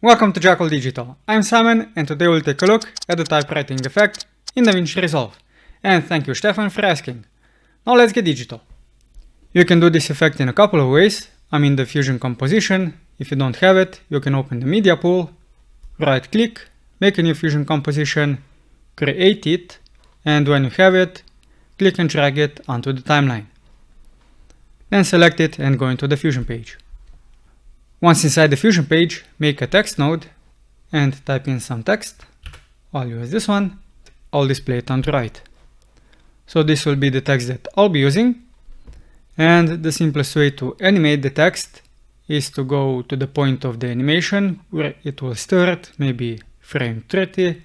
Welcome to Jackal Digital. I'm Simon and today we'll take a look at the typewriting effect in DaVinci Resolve. And thank you Stefan for asking. Now let's get digital. You can do this effect in a couple of ways. I'm in the Fusion composition. If you don't have it, you can open the media pool, right click, make a new Fusion composition, create it, and when you have it, click and drag it onto the timeline. Then select it and go into the Fusion page. Once inside the Fusion page, make a text node and type in some text. I'll use this one. I'll display it on the right. So this will be the text that I'll be using. And the simplest way to animate the text is to go to the point of the animation where it will start, maybe frame 30,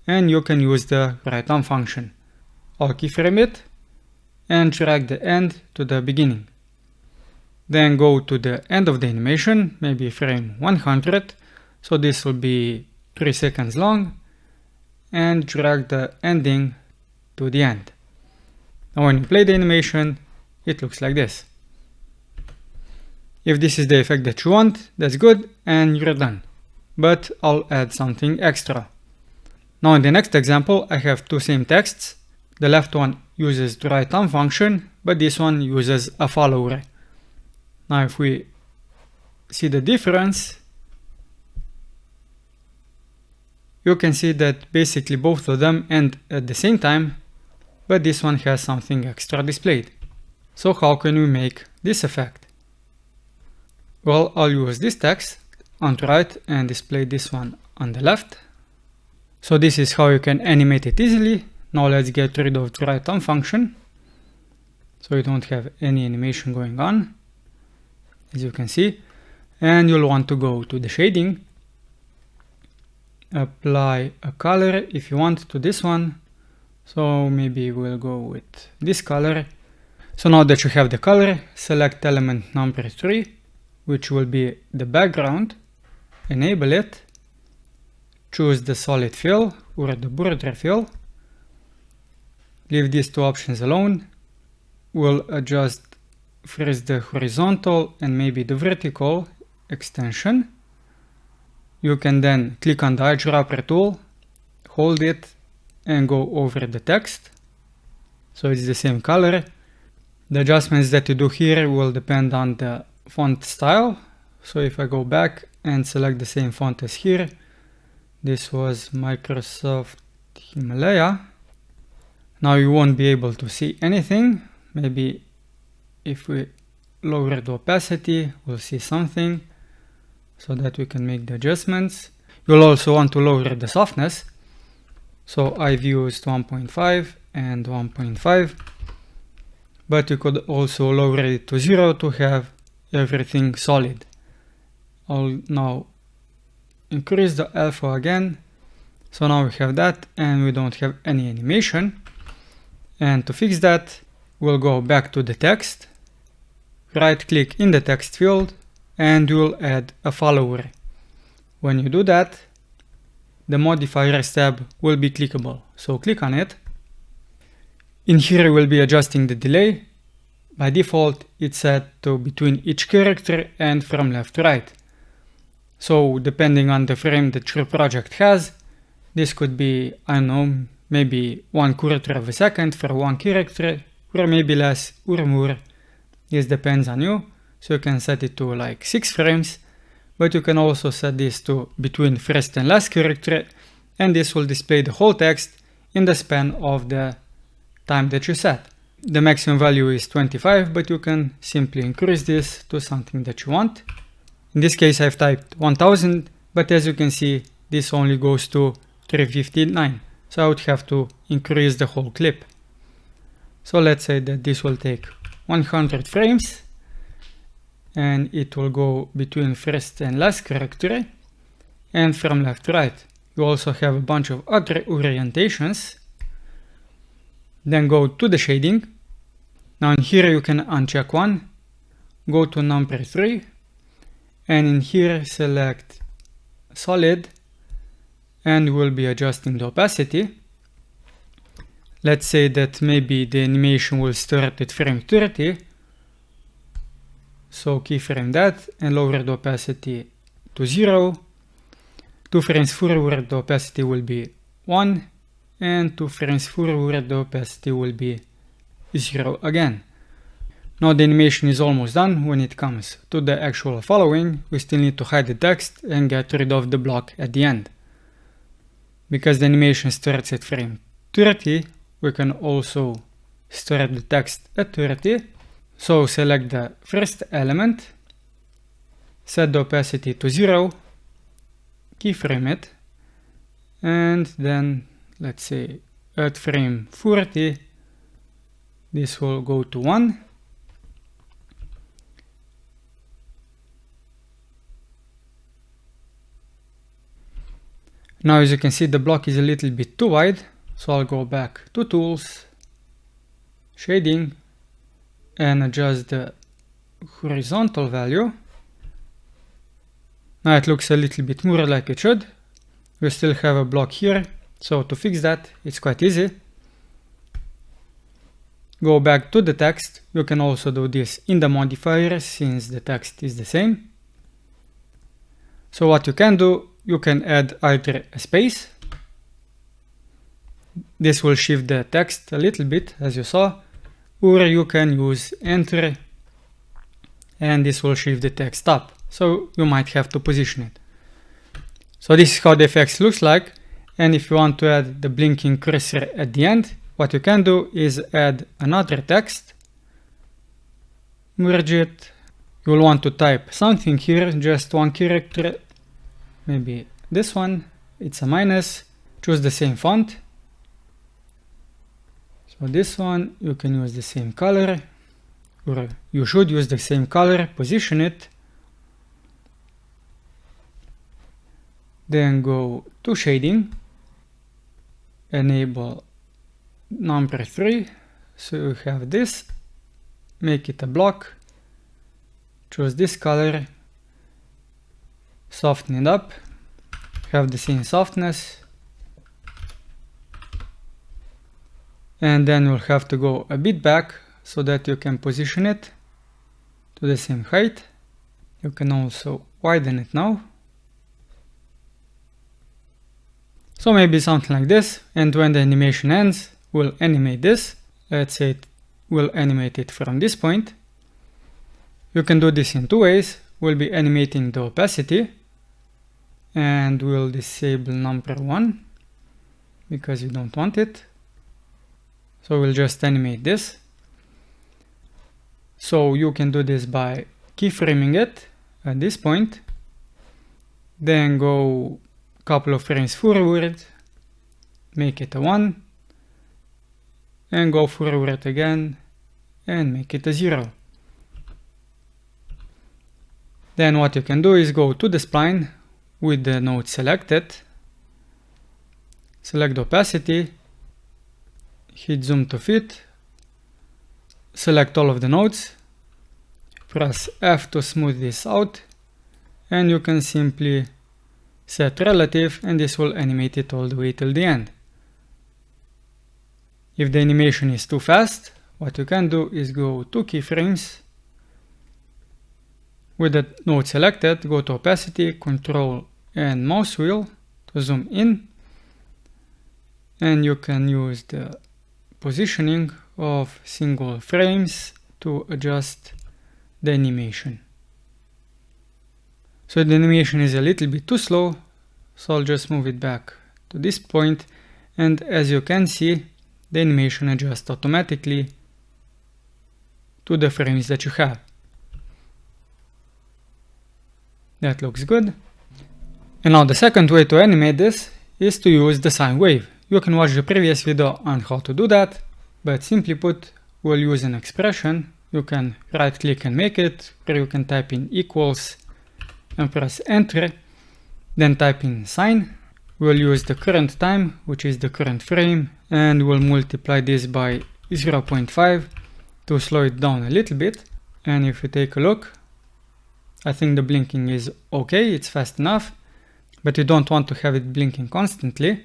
and you can use the write on function. I'll keyframe it and drag the end to the beginning. Then go to the end of the animation, maybe frame 100, so this will be 3 seconds long, and drag the ending to the end. Now when you play the animation, it looks like this. If this is the effect that you want, that's good and you're done. But I'll add something extra. Now in the next example, I have two same texts. The left one uses the write on function, but this one uses a follower. Now if we see the difference, you can see that basically both of them end at the same time, but this one has something extra displayed. So how can we make this effect? Well, I'll use this text on the right and display this one on the left. So this is how you can animate it easily. Now let's get rid of the write on function, so you don't have any animation going on, as you can see. And you'll want to go to the shading, apply a color if you want to this one. So maybe we'll go with this color. So now that you have the color, select element number 3, which will be the background, enable it, choose the solid fill or the border fill, leave these two options alone. We'll adjust first the horizontal and maybe the vertical extension. You can then click on the eyedropper tool, hold it and go over the text, so it's the same color. The adjustments that you do here will depend on the font style. So if I go back and select the same font as here, this was Microsoft Himalaya. Now you won't be able to see anything. Maybe if we lower the opacity, we'll see something, so that we can make the adjustments. You'll also want to lower the softness. So I've used 1.5 and 1.5. But you could also lower it to 0 to have everything solid. I'll now increase the alpha again. So now we have that and we don't have any animation. And to fix that, we'll go back to the text, right click in the text field, and we'll add a follower. When you do that, the modifiers tab will be clickable. So click on it. In here we'll be adjusting the delay. By default it's set to between each character and from left to right. So depending on the frame that your project has, this could be, I don't know, maybe 1/4 of a second for one character, or maybe less or more. This depends on you. So you can set it to like 6 frames, but you can also set this to between first and last character, and this will display the whole text in the span of the time that you set. The maximum value is 25, but you can simply increase this to something that you want. In this case I've typed 1000, but as you can see this only goes to 359, so I would have to increase the whole clip. So let's say that this will take 100 frames and it will go between first and last character and from left to right. You also have a bunch of other orientations. Then go to the shading. Now in here you can uncheck one, go to number 3, and in here select solid, and we'll be adjusting the opacity. Let's say that maybe the animation will start at frame 30, so keyframe that and lower the opacity to 0. 2 frames forward the opacity will be 1, and 2 frames forward the opacity will be 0 again. Now the animation is almost done. When it comes to the actual following, we still need to hide the text and get rid of the block at the end. Because the animation starts at frame 30, we can also start the text at 30. So select the first element, set the opacity to 0, keyframe it, and then let's say at frame 40, this will go to 1. Now as you can see, the block is a little bit too wide, so I'll go back to Tools, Shading, and adjust the horizontal value. Now it looks a little bit more like it should. We still have a block here, so to fix that, it's quite easy. Go back to the text. You can also do this in the modifiers since the text is the same. So what you can do, you can add either a space. This will shift the text a little bit, as you saw, or you can use Enter, and this will shift the text up. So you might have to position it. So this is how the effects looks like. And if you want to add the blinking cursor at the end, what you can do is add another text, merge it. You'll want to type something here, just one character, maybe this one, it's a minus. Choose the same font. So this one, you can use the same color, or you should use the same color, position it. Then go to Shading, enable number 3, so you have this, make it a block, choose this color, soften it up, have the same softness, and then you'll have to go a bit back so that you can position it to the same height. You can also widen it now. So maybe something like this, and when the animation ends, we'll animate this. Let's say we'll animate it from this point. You can do this in two ways. We'll be animating the opacity, and we'll disable number 1 because you don't want it. So we'll just animate this. So you can do this by keyframing it at this point, then go couple of frames forward, make it a 1, and go forward again and make it a 0. Then what you can do is go to the spline with the node selected, select opacity, hit zoom to fit, select all of the nodes, press F to smooth this out, and you can simply set relative, and this will animate it all the way till the end. If the animation is too fast, what you can do is go to keyframes, with the node selected, go to opacity, control and mouse wheel to zoom in, and you can use the positioning of single frames to adjust the animation. So the animation is a little bit too slow, so I'll just move it back to this point, and as you can see, the animation adjusts automatically to the frames that you have. That looks good. And now the second way to animate this is to use the sine wave. You can watch the previous video on how to do that, but simply put, we'll use an expression. You can right click and make it, or you can type in equals and press enter, then type in sine. We'll use the current time, which is the current frame, and we'll multiply this by 0.5 to slow it down a little bit. And if you take a look, I think the blinking is okay, it's fast enough, but you don't want to have it blinking constantly.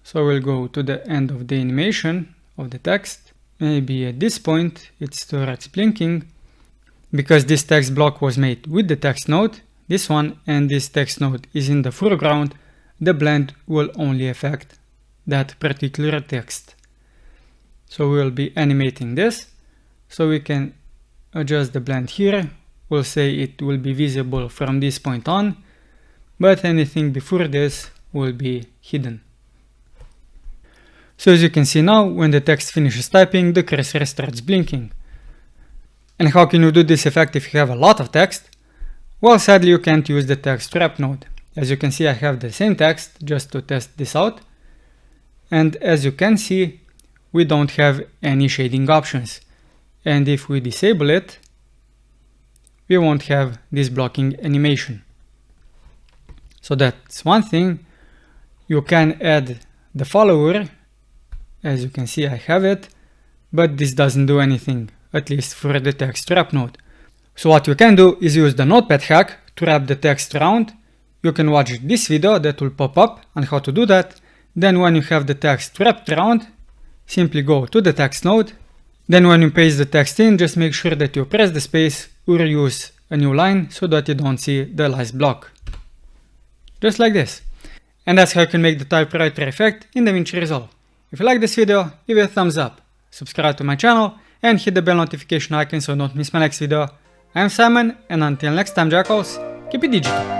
So we'll go to the end of the animation of the text. Maybe at this point it starts blinking. Because this text block was made with the text node, this one and this text node is in the foreground, the blend will only affect that particular text. So we'll be animating this. So we can adjust the blend here. We'll say it will be visible from this point on, but anything before this will be hidden. So as you can see now, when the text finishes typing, the cursor starts blinking. And how can you do this effect if you have a lot of text? Well, sadly you can't use the text wrap node. As you can see, I have the same text just to test this out. And as you can see, we don't have any shading options. And if we disable it, we won't have this blocking animation. So that's one thing. You can add the follower. As you can see, I have it, but this doesn't do anything, at least for the text wrap node. So what you can do is use the notepad hack to wrap the text around. You can watch this video that will pop up on how to do that. Then when you have the text wrapped around, simply go to the text node. Then when you paste the text in, just make sure that you press the space or use a new line so that you don't see the last block. Just like this. And that's how you can make the typewriter effect in DaVinci Resolve. If you like this video, give it a thumbs up, subscribe to my channel, and hit the bell notification icon so you don't miss my next video. I'm Simon, and until next time, Jackals, keep it digital.